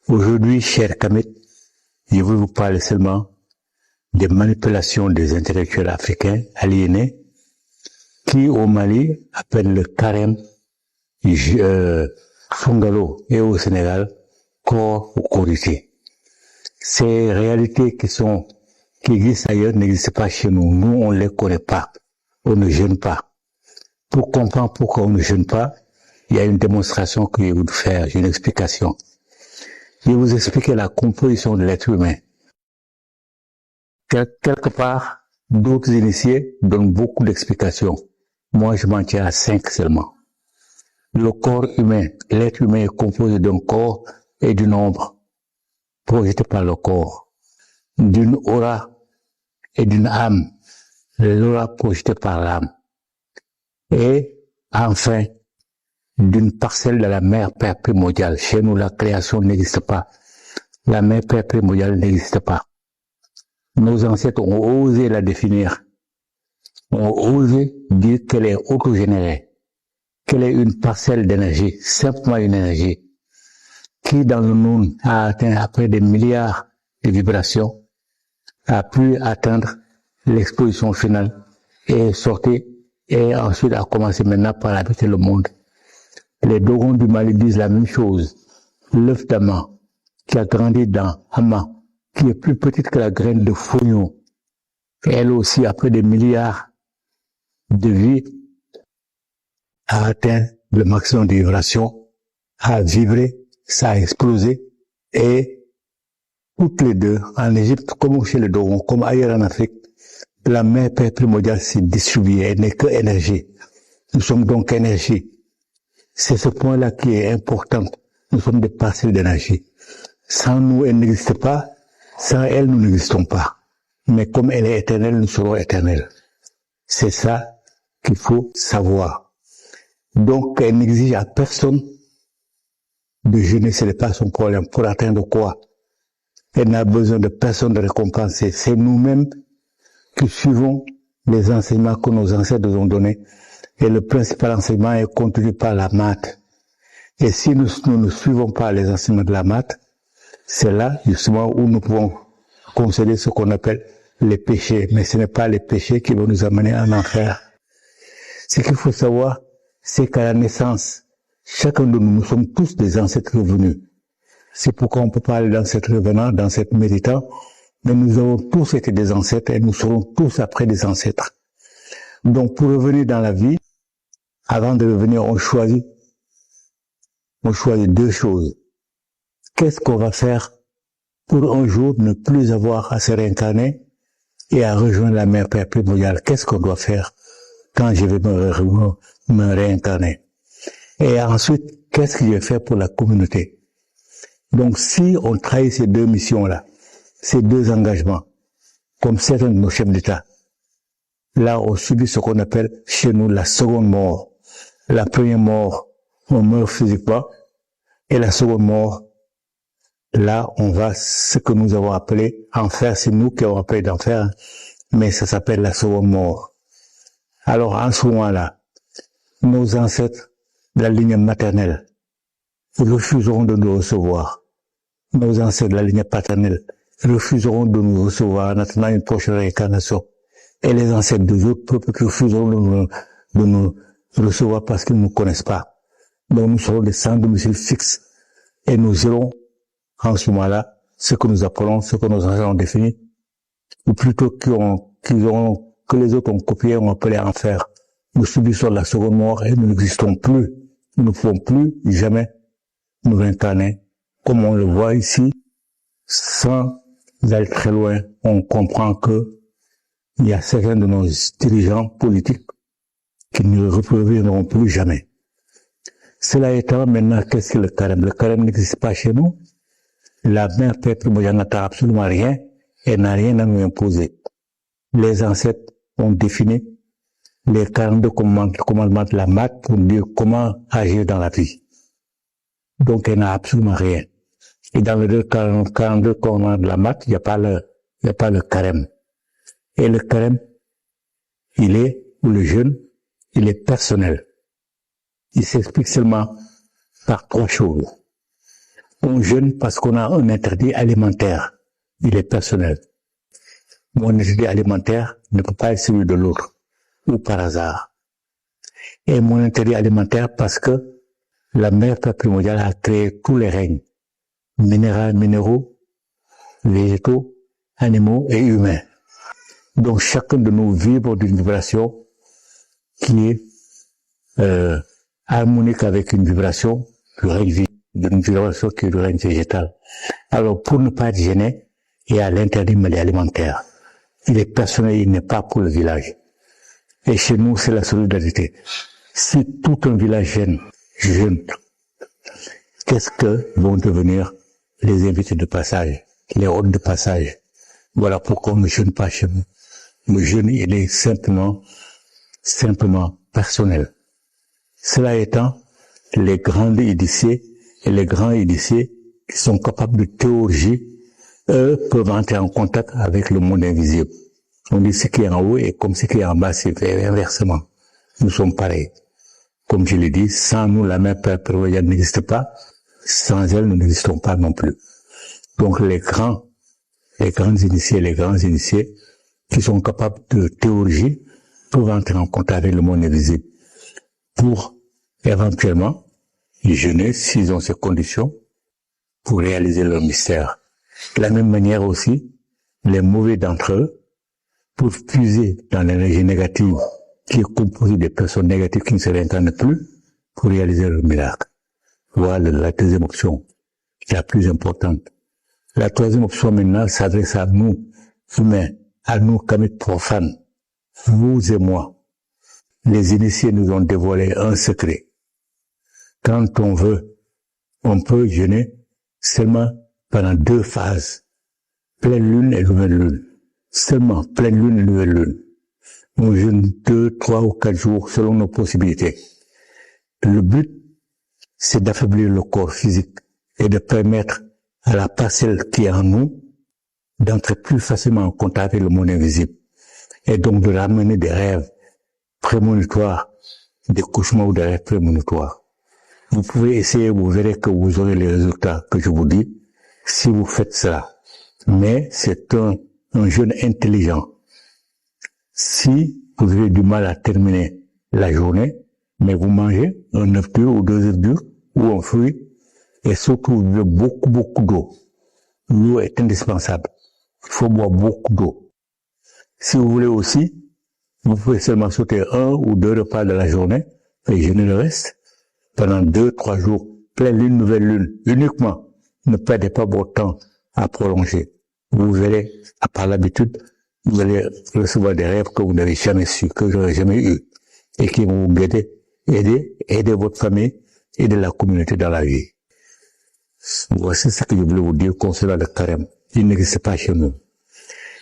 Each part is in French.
Aujourd'hui, cher Kamit, je veux vous parler seulement des manipulations des intellectuels africains aliénés qui, au Mali, appellent le carême Fungalo et au Sénégal, corps ou corité. Ces réalités qui existent ailleurs n'existent pas chez nous. Nous, on ne les connaît pas. On ne jeûne pas. Pour comprendre pourquoi on ne jeûne pas, il y a une démonstration que je vais vous faire, une explication. Je vais vous expliquer la composition de l'être humain. Quelque part, d'autres initiés donnent beaucoup d'explications. Moi, je m'en tiens à 5 seulement. Le corps humain, l'être humain est composé d'un corps et d'une ombre projetée par le corps, d'une aura et d'une âme, l'aura projetée par l'âme, et enfin, d'une parcelle de la mère Père primordiale. Chez nous, la création n'existe pas. La mère Père primordiale n'existe pas. Nos ancêtres ont osé la définir, ont osé dire qu'elle est autogénérée, qu'elle est une parcelle d'énergie, simplement une énergie, qui dans le monde a atteint, après des milliards de vibrations, a pu atteindre l'exposition finale et est sortie et ensuite a commencé maintenant par habiter le monde. Les Dogons du Mali disent la même chose. L'œuf d'Ama, qui a grandi dans Hama, qui est plus petite que la graine de Fognon, elle aussi, après des milliards de vies, a atteint le maximum de vibration, a vibré, ça a explosé, et toutes les deux, en Égypte, comme chez les Dogons, comme ailleurs en Afrique, la mère Père primordiale s'est distribuée, elle n'est que énergie. Nous sommes donc énergie. C'est ce point-là qui est important. Nous sommes des parcelles d'énergie. Sans nous, elle n'existe pas. Sans elle, nous n'existons pas. Mais comme elle est éternelle, nous serons éternels. C'est ça qu'il faut savoir. Donc, elle n'exige à personne de jeûner, ce n'est pas son problème. Pour atteindre quoi? Elle n'a besoin de personne de récompenser. C'est nous-mêmes qui suivons les enseignements que nos ancêtres nous ont donnés. Et le principal enseignement est contenu par la maths. Et si nous ne suivons pas les enseignements de la maths, c'est là justement où nous pouvons concéder ce qu'on appelle les péchés. Mais ce n'est pas les péchés qui vont nous amener en enfer. Ce qu'il faut savoir, c'est qu'à la naissance, chacun de nous, nous sommes tous des ancêtres revenus. C'est pourquoi on peut parler d'ancêtres revenants, d'ancêtres méritants, mais nous avons tous été des ancêtres et nous serons tous après des ancêtres. Donc pour revenir dans la vie, avant de revenir, on choisit deux choses. Qu'est-ce qu'on va faire pour un jour ne plus avoir à se réincarner et à rejoindre la mère Père primordiale? Qu'est-ce qu'on doit faire quand je vais me réincarner? Et ensuite, qu'est-ce que je vais faire pour la communauté? Donc si on trahit ces deux missions-là, ces deux engagements, comme certains de nos chefs d'État, là on subit ce qu'on appelle chez nous la seconde mort. La première mort, on meurt physiquement, et la seconde mort, là on va ce que nous avons appelé enfer, c'est nous qui avons appelé d'enfer, mais ça s'appelle la seconde mort. Alors en ce moment-là, nos ancêtres de la ligne maternelle refuseront de nous recevoir. Nos ancêtres de la ligne paternelle refuseront de nous recevoir en attendant une prochaine réincarnation. Et les ancêtres des autres peuples refuseront de nous recevoir parce qu'ils ne nous connaissent pas. Donc nous serons des sans domicile fixe. Et nous irons, en ce moment-là, ce que nous appelons, ce que nos ancêtres ont défini, ou plutôt que les autres ont copié, ont appelé enfer. Nous subissons la seconde mort et nous n'existons plus. Nous ne pouvons plus jamais nous réincarner. Comme on le voit ici, sans aller très loin, on comprend que il y a certains de nos dirigeants politiques qui ne reviendront plus jamais. Cela étant, maintenant, qu'est-ce que le carême? Le carême n'existe pas chez nous. La mère Père primordiale n'attend absolument rien et n'a rien à nous imposer. Les ancêtres ont défini les 42 commandements de la maths pour dire comment agir dans la vie. Donc, elle n'a absolument rien. Et dans les 42 commandements de la maths, il n'y a pas le carême. Et le carême, ou le jeûne, il est personnel. Il s'explique seulement par trois choses. On jeûne parce qu'on a un interdit alimentaire. Il est personnel. Mon interdit alimentaire ne peut pas être celui de l'autre, ou par hasard. Et mon interdit alimentaire parce que la mère Père primordiale a créé tous les règnes, minéraux, végétaux, animaux et humains. Donc chacun de nous vibre d'une vibration qui est harmonique avec une vibration du règne d'une vibration qui est du règne végétal. Alors pour ne pas être gêné, il y a l'interdit alimentaire. Il est personnel, il n'est pas pour le village. Et chez nous, c'est la solidarité. Si tout un village jeûne, qu'est-ce que vont devenir les invités de passage, les hôtes de passage? Voilà pourquoi on ne jeûne pas chez nous. Le jeûne, il est simplement personnel. Cela étant, les grands initiés et les grands initiés qui sont capables de théurgie, eux peuvent entrer en contact avec le monde invisible. On dit ce qui est en haut et comme ce qui est en bas, c'est inversement. Nous sommes pareils. Comme je l'ai dit, sans nous, la mère Père primordiale n'existe pas. Sans elle, nous n'existons pas non plus. Donc les grands initiés qui sont capables de théurgie peuvent entrer en contact avec le monde invisible pour éventuellement jeûner s'ils ont ces conditions pour réaliser leur mystère. De la même manière aussi, les mauvais d'entre eux peuvent puiser dans l'énergie négative qui est composée des personnes négatives qui ne se réincarnent plus pour réaliser leur miracle. Voilà la deuxième option, la plus importante. La troisième option maintenant s'adresse à nous, humains, à nous, kamites profanes, vous et moi. Les initiés nous ont dévoilé un secret. Quand on veut, on peut jeûner seulement pendant 2 phases, pleine lune et nouvelle lune. Seulement pleine lune et nouvelle lune. On jeûne 2, 3 ou 4 jours selon nos possibilités. Le but, c'est d'affaiblir le corps physique et de permettre à la parcelle qui est en nous d'entrer plus facilement en contact avec le monde invisible et donc de ramener des rêves prémonitoires, des cauchemars ou des rêves prémonitoires. Vous pouvez essayer, vous verrez que vous aurez les résultats que je vous dis si vous faites cela. Mais c'est un jeûne intelligent. Si vous avez du mal à terminer la journée, mais vous mangez un œuf dur ou 2 œufs durs ou un fruit et surtout vous buvez beaucoup d'eau. L'eau est indispensable. Il faut boire beaucoup d'eau. Si vous voulez aussi, vous pouvez seulement sauter 1 ou 2 repas de la journée et jeûner le reste pendant 2, 3 jours, pleine lune, nouvelle lune, uniquement. Ne perdez pas votre temps à prolonger. Vous verrez, à part l'habitude, vous allez recevoir des rêves que vous n'avez jamais su, que vous n'aurez jamais eu, et qui vont vous aider votre famille, aider la communauté dans la vie. Voici ce que je voulais vous dire concernant le carême. Il n'existe pas chez nous.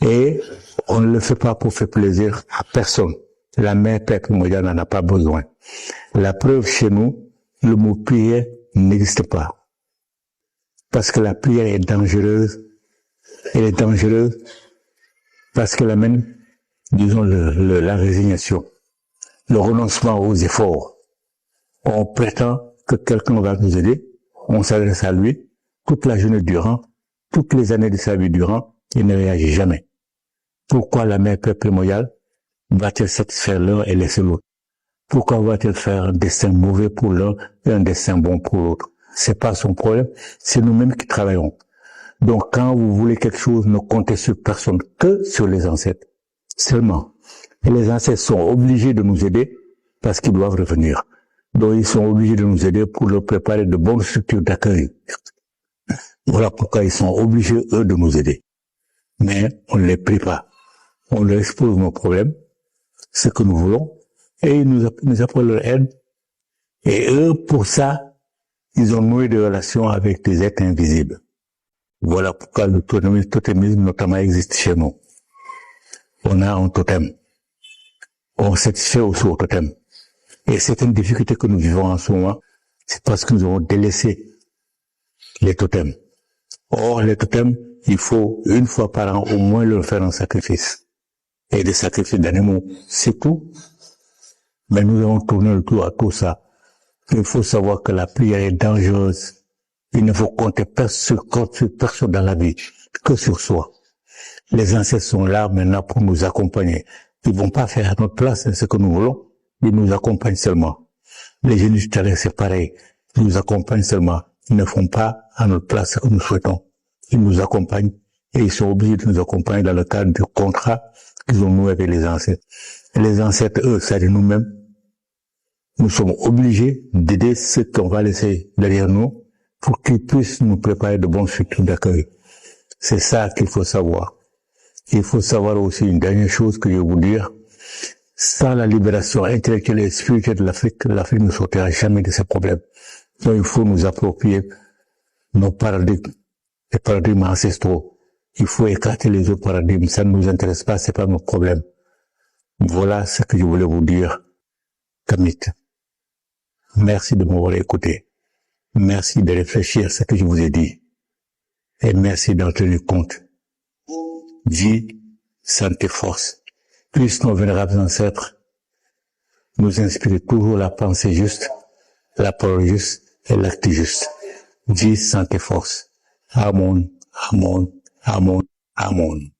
Et on ne le fait pas pour faire plaisir à personne. La mère Père primordiale n'en a pas besoin. La preuve chez nous, le mot prière n'existe pas. Parce que la prière est dangereuse. Elle est dangereuse parce qu'elle amène, disons, la résignation, le renoncement aux efforts. On prétend que quelqu'un va nous aider, on s'adresse à lui toute la journée durant, toutes les années de sa vie durant, il ne réagit jamais. Pourquoi la mère Père primordiale va-t-elle satisfaire l'un et laisser l'autre? Pourquoi va-t-elle faire un destin mauvais pour l'un et un destin bon pour l'autre? C'est pas son problème, c'est nous-mêmes qui travaillons. Donc quand vous voulez quelque chose, ne comptez sur personne, que sur les ancêtres. Seulement. Et les ancêtres sont obligés de nous aider parce qu'ils doivent revenir. Donc ils sont obligés de nous aider pour leur préparer de bonnes structures d'accueil. Voilà pourquoi ils sont obligés, eux, de nous aider. Mais on ne les prie pas. On leur expose nos problèmes, ce que nous voulons, et ils nous apportent leur aide. Et eux, pour ça, ils ont noué des relations avec des êtres invisibles. Voilà pourquoi le totémisme notamment existe chez nous. On a un totem. On satisfait aussi au totem. Et c'est une difficulté que nous vivons en ce moment, c'est parce que nous avons délaissé les totems. Or, les totems, il faut une fois par an au moins leur faire un sacrifice. Et des sacrifices d'animaux, c'est tout. Mais nous avons tourné le tour à tout ça. Il faut savoir que la prière est dangereuse. Il ne faut compter sur personne dans la vie que sur soi. Les ancêtres sont là maintenant pour nous accompagner. Ils vont pas faire à notre place ce que nous voulons. Ils nous accompagnent seulement. Les génies du terrain, c'est pareil. Ils nous accompagnent seulement. Ils ne font pas à notre place ce que nous souhaitons. Ils nous accompagnent et ils sont obligés de nous accompagner dans le cadre du contrat qu'ils ont noué avec les ancêtres. Et les ancêtres, eux, c'est-à-dire nous-mêmes, nous sommes obligés d'aider ceux qu'on va laisser derrière nous pour qu'ils puissent nous préparer de bonnes structures d'accueil. C'est ça qu'il faut savoir. Il faut savoir aussi une dernière chose que je vais vous dire. Sans la libération intellectuelle et spirituelle de l'Afrique ne sortira jamais de ces problèmes. Donc il faut nous approprier nos paradigmes, les paradigmes ancestraux. Il faut écarter les autres paradigmes. Ça ne nous intéresse pas, c'est pas notre problème. Voilà ce que je voulais vous dire, Kamit. Merci de m'avoir écouté. Merci de réfléchir à ce que je vous ai dit. Et merci d'en tenir compte. Vie, santé, force. Puissent nos vénérables ancêtres nous inspirer toujours la pensée juste, la parole juste et l'acte juste. Vie, santé, force. Amen, amen, amen, amen.